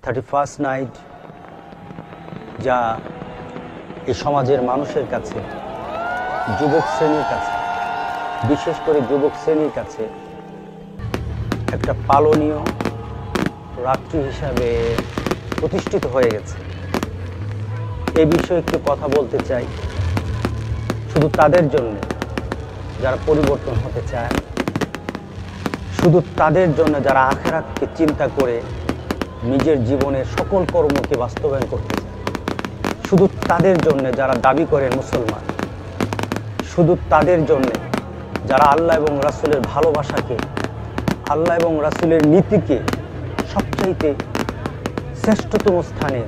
31st night যা এই সমাজের মানুষের কাছে, যুবক শ্রেণীর কাছে, বিশেষ করে যুবক শ্রেণীর কাছে একটা পালনীয় রাত্রি হিসাবে প্রতিষ্ঠিত হয়ে গেছে। এ বিষয়ে একটু কথা বলতে চাই, শুধু তাদের জন্য যারা পরিবর্তন হতে চায়, শুধু তাদের জন্য যারা আখিরাতকে চিন্তা করে নিজের জীবনের সকল কর্মকে বাস্তবায়ন করতে চায়, শুধু তাদের জন্য যারা দাবি করেন মুসলমান, শুধু তাদের জন্য যারা আল্লাহ এবং রাসূলের ভালোবাসাকে, আল্লাহ এবং রাসূলের নীতিকে সবচাইতে শ্রেষ্ঠতম স্থানে,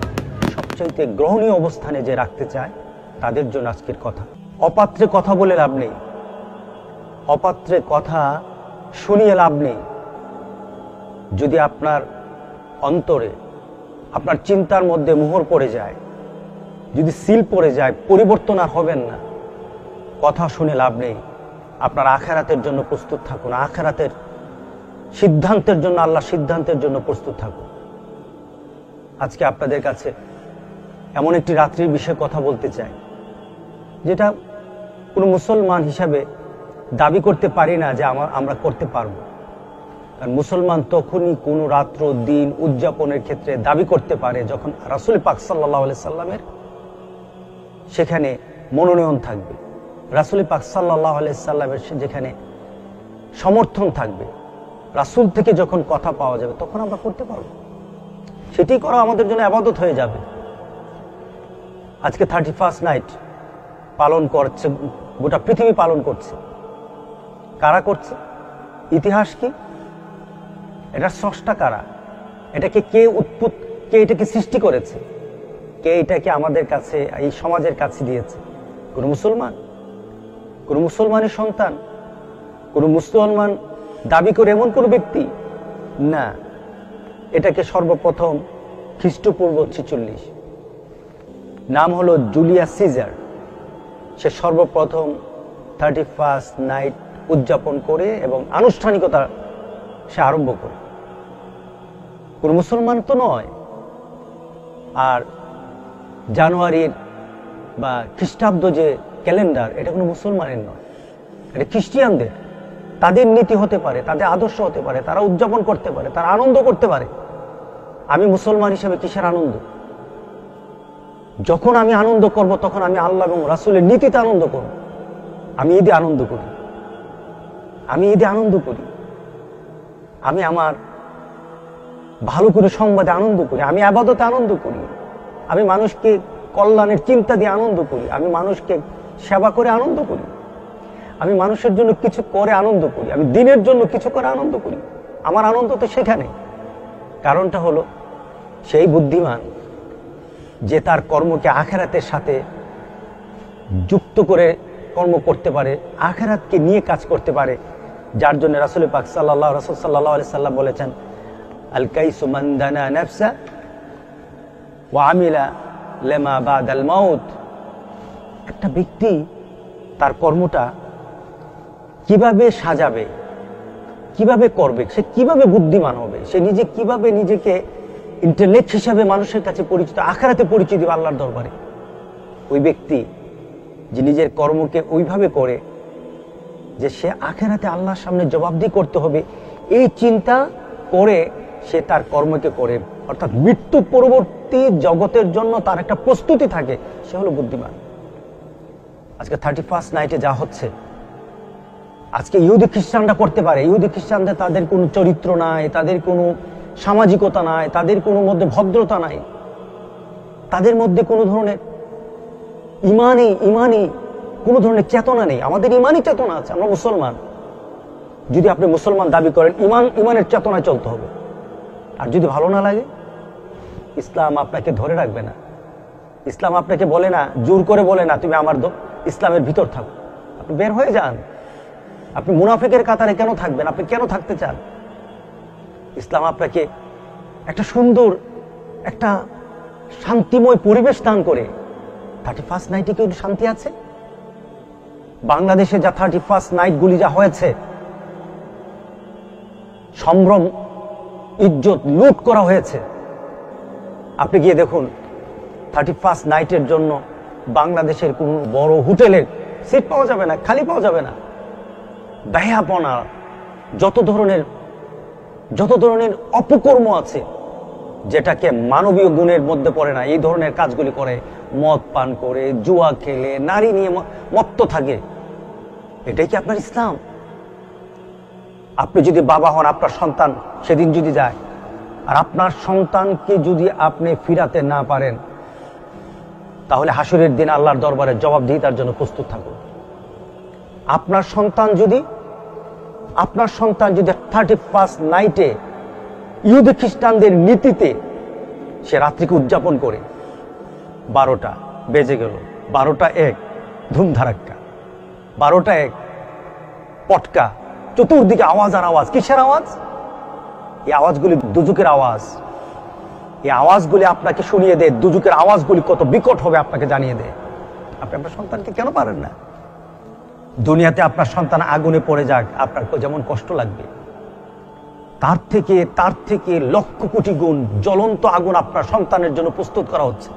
সবচাইতে গ্রহণীয় অবস্থানে যে রাখতে চায়, তাদের জন্য আজকের কথা। অপাত্রে কথা বলে লাভ নেই, অপাত্রে কথা শুনিয়ে লাভ নেই। যদি আপনার অন্তরে, আপনার চিন্তার মধ্যে মোহর পড়ে যায়, যদি সিল পড়ে যায়, পরিবর্তন আর হবেন না। কথা শুনে লাভ নেই। আপনার আখিরাতের জন্য প্রস্তুত থাকুন, আখিরাতের সিদ্ধান্তের জন্য, আল্লাহ সিদ্ধান্তের জন্য প্রস্তুত থাকুন। আজকে আপনাদের কাছে এমন একটি রাত্রির বিষয়ে কথা বলতে চাই, যেটা কোনো মুসলমান হিসাবে দাবি করতে পারি না যে আমরা করতে পারবো। কারণ মুসলমান তখনই কোনো রাত্র দিন উদযাপনের ক্ষেত্রে দাবি করতে পারে যখন রাসূল পাক সাল্লাল্লাহু আলাইহি সাল্লামের সেখানে মনোনয়ন থাকবে, রাসূল পাক সাল্লাল্লাহু আলাইহি সাল্লামের যেখানে সমর্থন থাকবে, রাসূল থেকে যখন কথা পাওয়া যাবে, তখন আমরা করতে পারবো। সেটি করা আমাদের জন্য ইবাদত হয়ে যাবে। আজকে 31st নাইট পালন করছে, গোটা পৃথিবী পালন করছে। কারা করছে? ইতিহাস কি? এটা স্রষ্টা কারা? এটাকে কে কে এটাকে সৃষ্টি করেছে? কে এটাকে আমাদের কাছে, এই সমাজের কাছে দিয়েছে? কোন মুসলমান, কোন মুসলমানের সন্তান, কোন মুসলমান দাবি করে এমন কোন ব্যক্তি না। এটাকে সর্বপ্রথম খ্রিস্টপূর্ব 46, নাম হলো জুলিয়াস সিজার। সে সর্বপ্রথম 31st নাইট উদযাপন করে এবং আনুষ্ঠানিকতা সে আরম্ভ করে। কোন মুসলমান তো নয়। আর জানুয়ারির বা খ্রিস্টাব্দ যে ক্যালেন্ডার, এটা কোনো মুসলমানের নয়, এটা খ্রিস্টিয়ানদের। তাদের নীতি হতে পারে, তাদের আদর্শ হতে পারে, তারা উদযাপন করতে পারে, তারা আনন্দ করতে পারে। আমি মুসলমান হিসেবে কিসের আনন্দ? যখন আমি আনন্দ করব, তখন আমি আল্লাহ এবং রাসূলের নীতিতে আনন্দ করব। আমি ঈদে আনন্দ করি, আমি ঈদে আনন্দ করি, আমি আমার ভালো করে সংবাদে আনন্দ করি, আমি ইবাদতে আনন্দ করি, আমি মানুষকে কল্যাণের চিন্তা দিয়ে আনন্দ করি, আমি মানুষকে সেবা করে আনন্দ করি, আমি মানুষের জন্য কিছু করে আনন্দ করি, আমি দিনের জন্য কিছু করে আনন্দ করি। আমার আনন্দ তো সেখানে। কারণটা হলো, সেই বুদ্ধিমান যে তার কর্মকে আখিরাতের সাথে যুক্ত করে কর্ম করতে পারে, আখিরাতকে নিয়ে কাজ করতে পারে, যার জন্য রাসূল পাক সাল্লাল্লাহু আলাইহি সাল্লাম বলেছেন, আল কাইসু মান দানা নাফসা ওয়া আমিলা লিমা বাদাল মাউত। একটা ব্যক্তি তার কর্মটা কিভাবে সাজাবে, কিভাবে করবে, সে কিভাবে বুদ্ধিমান হবে, সে নিজে কিভাবে নিজেকে ইন্টেলেক্ট হিসাবে মানুষের কাছে পরিচিত, আখিরাতে পরিচিত দিবে আল্লাহর দরবারে। ওই ব্যক্তি যে নিজের কর্মকে ওইভাবে করে যে সে আখিরাতে আল্লাহর সামনে জবাবদিহি করতে হবে, এই চিন্তা করে সে তার কর্মকে করে, অর্থাৎ মৃত্যু পরবর্তী জগতের জন্য তার একটা প্রস্তুতি থাকে, সে হলো বুদ্ধিমান। আজকে 31st নাইটে যা হচ্ছে, আজকে ইহুদি খ্রিস্টানরা করতে পারে। ইহুদি খ্রিস্টানদের তাদের কোনো চরিত্র নাই, তাদের কোনো সামাজিকতা নাই, তাদের কোনো মধ্যে ভদ্রতা নাই, তাদের মধ্যে কোনো ধরনের ইমানি কোনো ধরনের চেতনা নেই। আমাদের ইমানি চেতনা আছে, আমরা মুসলমান। যদি আপনি মুসলমান দাবি করেন, ইমানের চেতনায় চলতে হবে। আর যদি ভালো না লাগে, ইসলাম আপনাকে ধরে রাখবে না। ইসলাম আপনাকে বলে না, জোর করে বলে না, তুমি আমার ইসলামের ভিতর থাকো। আপনি বের হয়ে যান। আপনি মুনাফিকের কাতারে কেন থাকবেন? আপনি কেন থাকতে চান? ইসলাম আপনাকে একটা সুন্দর, একটা শান্তিময় পরিবেশ দান করে। 31st নাইটে কি শান্তি আছে? বাংলাদেশে যা 31st নাইট গুলি যা হয়েছে, সম্ভ্রম, ইজ্জত লুট করা হয়েছে, আপনি গিয়ে দেখুন 31st নাইটের জন্য বাংলাদেশের কোন বড় হোটেলের সিট পাওয়া যাবে না, খালি পাওয়া যাবে না। বেহাপনা, যত ধরনের অপকর্ম আছে যেটাকে মানবীয় গুণের মধ্যে পড়ে না, এই ধরনের কাজগুলি করে, মদ পান করে, জুয়া খেলে, নারী নিয়ে মত্ত থাকে। এটাই কি আপনার ইসলাম? আপনি যদি বাবা হন, আপনার সন্তান সেদিন যদি যায়, আর আপনার সন্তানকে যদি আপনি ফিরাতে না পারেন, তাহলে হাসরের দিন আল্লাহর দরবারে জবাবদিহিতার জন্য প্রস্তুত থাকুন। আপনার সন্তান যদি 31st নাইটে ইহুদি খ্রিস্টানদের নীতিতে সে রাত্রিকে উদযাপন করে, 12টা বেজে গেল, 12টা 1 ধুমধারাক্কা, 12টা 1 পটকা, চতুর্দিকে আওয়াজ আর আওয়াজ। কিসের আওয়াজ? এই আওয়াজগুলি দুজুকের আওয়াজ। এই আওয়াজগুলি আপনাকে শুনিয়ে দেয় দুজুকের আওয়াজগুলি কত বিকট হবে, আপনাকে জানিয়ে দেয়। আপনি আপনার সন্তানকে কেন পারেন না? দুনিয়াতে আপনার সন্তান আগুনে পড়ে যাক, আপনার যেমন কষ্ট লাগবে, তার থেকে লক্ষ কোটি গুণ জ্বলন্ত আগুন আপনার সন্তানের জন্য প্রস্তুত করা হচ্ছে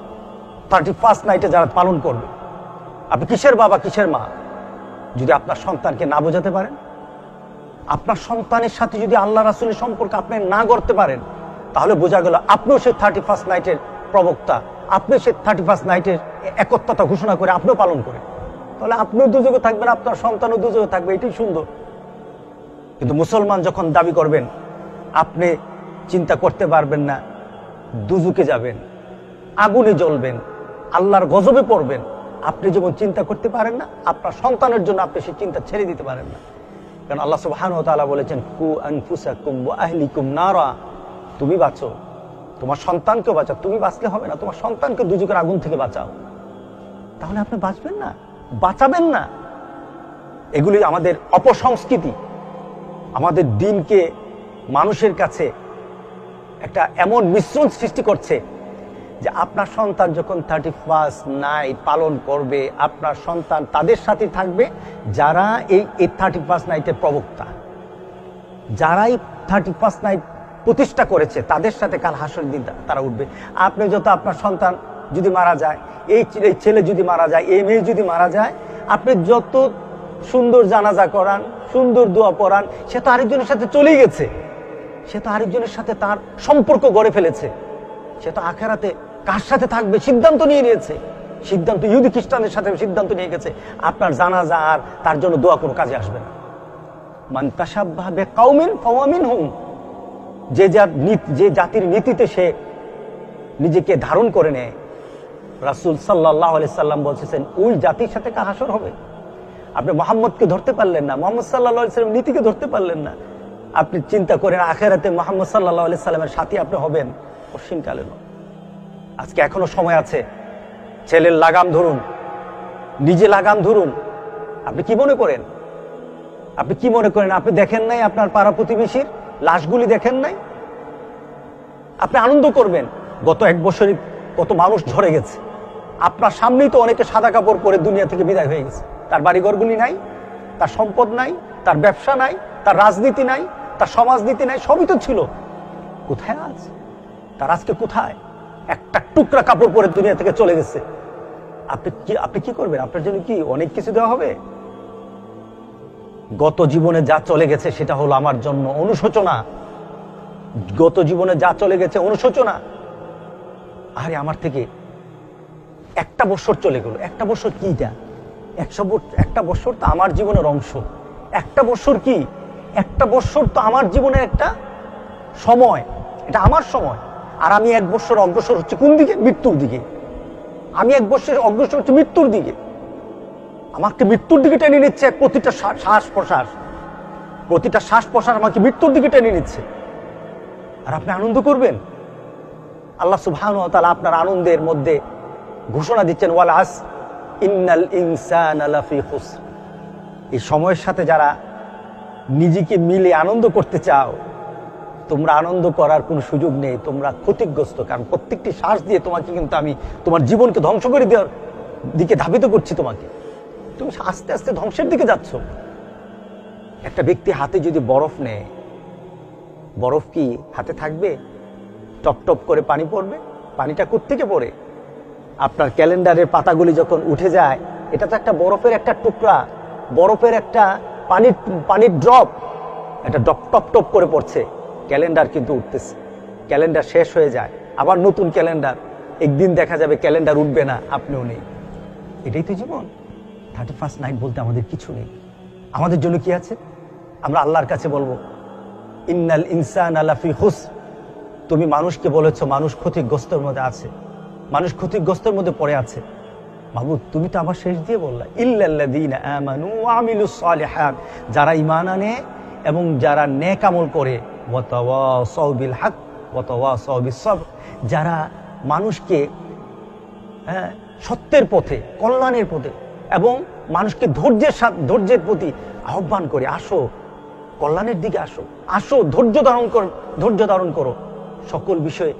31st নাইটে যারা পালন করবে। আপনি কিসের বাবা, কিসের মা যদি আপনার সন্তানকে না বোঝাতে পারেন? আপনার সন্তানের সাথে যদি আল্লাহ রাসূলের সম্পর্ক আপনি না করতে পারেন, তাহলে বোঝা গেল আপনিও সেই 31st নাইটের প্রবক্তা, আপনি সেই 31st নাইটের একত্বতা ঘোষণা করে আপনিও পালন করেন। তাহলে আপনিও দুযোগে থাকবেন, আপনার সন্তানও দুযোগে থাকবে, এটাই সুন্দর। কিন্তু মুসলমান যখন দাবি করবেন, আপনি চিন্তা করতে পারবেন না, দুজুকে যাবেন, আগুনে জ্বলবেন, আল্লাহর গজবে পড়বেন, আপনি যেমন চিন্তা করতে পারেন না, আপনার সন্তানের জন্য আপনি সেই চিন্তা ছেড়ে দিতে পারেন না। কারণ আল্লাহ সুবহানাহু ওয়া তাআলা বলেছেন, কু আনফুসাকুম ওয়া আহলিকুম নারা, তুমি বাঁচো, তোমার সন্তানকেও বাঁচাও। তুমি বাঁচলে হবে না, তোমার সন্তানকে দুজকের আগুন থেকে বাঁচাও। তাহলে আপনি বাঁচবেন না, বাঁচাবেন না। এগুলি আমাদের অপসংস্কৃতি, আমাদের দিনকে মানুষের কাছে একটা এমন মিশ্রণ সৃষ্টি করছে যে আপনার সন্তান যখন 31st নাইট পালন করবে, আপনার সন্তান তাদের সাথে থাকবে যারা এই 31st নাইটের প্রবক্তা, যারা এই 31st নাইট প্রতিষ্ঠা করেছে, তাদের সাথে কাল হাসরের দিন তারা উঠবে। আপনি যত আপনার সন্তান যদি মারা যায়, এই ছেলে যদি মারা যায়, এই মেয়ে যদি মারা যায়, আপনি যত সুন্দর জানাজা করান, সুন্দর দোয়া পড়ান, সে তো আরেকজনের সাথে চলেই গেছে, সে তো আরেকজনের সাথে তার সম্পর্ক গড়ে ফেলেছে, সে তো আখেরাতে কার সাথে থাকবে সিদ্ধান্ত নিয়ে নিয়েছে, সিদ্ধান্ত ইহুদি খ্রিস্টানদের সাথে সিদ্ধান্ত নিয়ে গেছে। আপনার জানাজা আর তার জন্য দোয়া কোনো কাজে আসবে না। মান তাশাব্বাহা বিকাউমিন ফাহুয়া মিনহুম, যে জাতির নীতিতে সে নিজেকে ধারণ করে নেয়, রাসূল সাল্লাল্লাহু আলাইহি সাল্লাম বলছেন ওই জাতির সাথে কার হাসর হবে। আপনি মুহাম্মদকে ধরতে পারলেন না, মুহাম্মদ সাল্লাল্লাহু আলাইহি সাল্লামের নীতিকে ধরতে পারলেন না, আপনি চিন্তা করেন আখিরাতে মুহাম্মদ সাল্লাল্লাহু আলাইহি সাল্লামের সাথী আপনি হবেন? কঠিনকালে নয়। আজকে এখনো সময় আছে, ছেলের লাগাম ধরুন, নিজে লাগাম ধরুন। আপনি কি মনে করেন? আপনি দেখেন নাই আপনার পাড়া প্রতিবেশীর লাশগুলি দেখেন নাই? আপনি আনন্দ করবেন, গত 1 বছরে কত মানুষ ঝরে গেছে, আপনার সামনেই তো অনেকে সাদা কাপড় পরে দুনিয়া থেকে বিদায় হয়ে গেছে। তার বাড়িঘরগুলি নাই, তার সম্পদ নাই, তার ব্যবসা নাই, তার রাজনীতি নাই, তার সমাজনীতি নাই, সবই তো ছিল। কোথায় আছে তার? আজকে কোথায়? একটা টুকরা কাপড় পরে দুনিয়া থেকে চলে গেছে। আপনি কি করবেন? আপনার জন্য কি অনেক কিছু দেওয়া হবে? গত জীবনে যা চলে গেছে সেটা হলো আমার জন্য অনুশোচনা। গত জীবনে যা চলে গেছে অনুশোচনা। আরে আমার থেকে 1টা বছর চলে গেল, 1টা বছর কি? একটা বছর তো আমার জীবনের অংশ। 1টা বছর কি? 1টা বছর তো আমার জীবনের একটা সময়, এটা আমার সময়। আর আমি 1 বছর অগ্রসর হচ্ছে কোন দিকে? মৃত্যুর দিকে। আমি 1 বছর অগ্রসর হচ্ছে মৃত্যুর দিকে। আমাকে মৃত্যুর দিকে টেনে নিচ্ছে প্রতিটা শ্বাস প্রশ্বাস, প্রতিটা শ্বাস প্রশ্বাস আমাকে মৃত্যুর দিকে টেনে নিচ্ছে। আর আপনি আনন্দ করবেন? আল্লাহ সুবহানাহু ওয়া তাআলা আপনার আনন্দের মধ্যে ঘোষণা দিচ্ছেন, ওয়াল আসর ইন্নাল ইনসানা লাফি খুসর। এই সময়ের সাথে যারা নিজেকে মিলে আনন্দ করতে চাও, তোমরা আনন্দ করার কোনো সুযোগ নেই, তোমরা ক্ষতিগ্রস্ত। কারণ প্রত্যেকটি শ্বাস দিয়ে তোমাকে কিন্তু আমি তোমার জীবনকে ধ্বংস করে দেওয়ার দিকে ধাবিত করছি। তুমি আস্তে আস্তে ধ্বংসের দিকে যাচ্ছ। একটা ব্যক্তি হাতে যদি বরফ নেয়, বরফ কি হাতে থাকবে? টপ টপ করে পানি পড়বে? পানিটা কোত্থেকে পড়ে? আপনার ক্যালেন্ডারের পাতাগুলি যখন উঠে যায়, এটা তো একটা বরফের একটা টুকরা, বরফের একটা পানির ড্রপ, এটা টপ টপ টপ করে পড়ছে। ক্যালেন্ডার কিন্তু উঠতেছে, ক্যালেন্ডার শেষ হয়ে যায়, আবার নতুন ক্যালেন্ডার। একদিন দেখা যাবে ক্যালেন্ডার উঠবে না, আপনিও নেই। এটাই তো জীবন। 31st নাইট বলতে আমাদের কিছু নেই। আমাদের জন্য কি আছে? আমরা আল্লাহর কাছে বলবো, ইন্নাল ইনসানা লাফি খুসর। তুমি মানুষকে বলেছো মানুষ ক্ষতিগ্রস্তের মধ্যে আছে, মানুষ ক্ষতিগ্রস্তের মধ্যে পড়ে আছে। মাহবুব, তুমি তো আবার শেষ দিয়ে বললা, ইল্লাল্লাযীনা আমানু ওয়া আমিলুস সালিহাত, যারা ঈমান আনে এবং যারা নেক আমল করে, ওয়া তাওয়াসাউ বিল হক ওয়া তাওয়াসাউ বিস সবর, যারা মানুষকে সত্যের পথে, কল্যাণের পথে এবং মানুষকে ধৈর্যের প্রতি আহ্বান করে, আসো কল্যাণের দিকে, আসো আসো ধৈর্য ধারণ করো সকল বিষয়ে।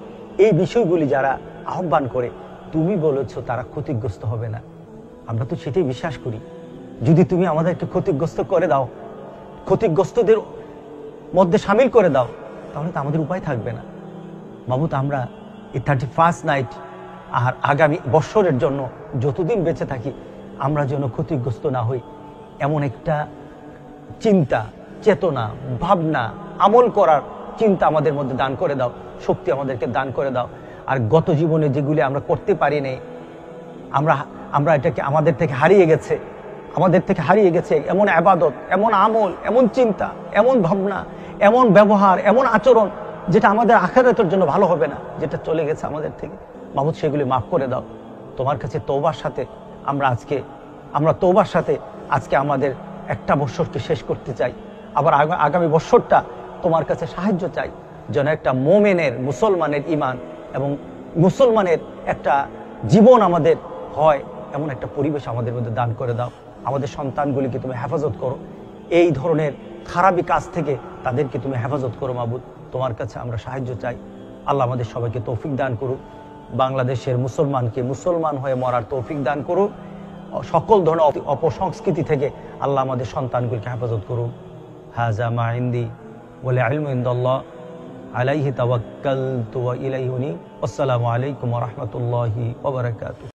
এই বিষয়গুলি যারা আহ্বান করে, তুমি বলেছো তারা ক্ষতিগ্রস্ত হবে না। আমরা তো সেটাই বিশ্বাস করি। যদি তুমি আমাদেরকে ক্ষতিগ্রস্ত করে দাও, ক্ষতিগ্রস্তদের মধ্যে সামিল করে দাও, তাহলে তো আমাদের উপায় থাকবে না। মাহবুব, আমরা এই 31st নাইট আর আগামী বৎসরের জন্য যতদিন বেঁচে থাকি, আমরা যেন ক্ষতিগ্রস্ত না হই, এমন একটা চিন্তা, চেতনা, ভাবনা, আমল করার চিন্তা আমাদের মধ্যে দান করে দাও, শক্তি আমাদেরকে দান করে দাও। আর গত জীবনে যেগুলি আমরা করতে পারি নাই, আমরা এটাকে আমাদের থেকে হারিয়ে গেছে এমন ইবাদত, এমন আমল, এমন চিন্তা, এমন ভাবনা, এমন ব্যবহার, এমন আচরণ, যেটা আমাদের আখিরাতের জন্য ভালো হবে না, যেটা চলে গেছে আমাদের থেকে। মাহবুব, সেগুলি মাফ করে দাও। তোমার কাছে তওবার সাথে আমরা তওবার সাথে আজকে আমাদের একটা বৎসরকে শেষ করতে চাই। আবার আগামী বৎসরটা তোমার কাছে সাহায্য চাই, যেন একটা মোমেনের, মুসলমানের ঈমান এবং মুসলমানের একটা জীবন আমাদের হয়, এমন একটা পরিবেশ আমাদের মধ্যে দান করে দাও। আমাদের সন্তানগুলিকে তুমি হেফাজত করো, এই ধরনের খারাপি কাজ থেকে তাদেরকে তুমি হেফাজত করো। মাহবুব, তোমার কাছে আমরা সাহায্য চাই। আল্লাহ আমাদের সবাইকে তৌফিক দান করুক। বাংলাদেশের মুসলমানকে মুসলমান হয়ে মরার তৌফিক দান করুক। সকল ধরনের অপসংস্কৃতি থেকে আল্লাহ আমাদের সন্তানগুলিকে হেফাজত করুক। হাযা মা ইনদি ওয়াল ইলমু ইনদাল্লাহ আলাইহি তাওয়াক্কালতু ওয়া ইলাইহি উনীব। আসসালামু আলাইকুম ওয়া রাহমাতুল্লাহি ওয়া বারাকাতুহু।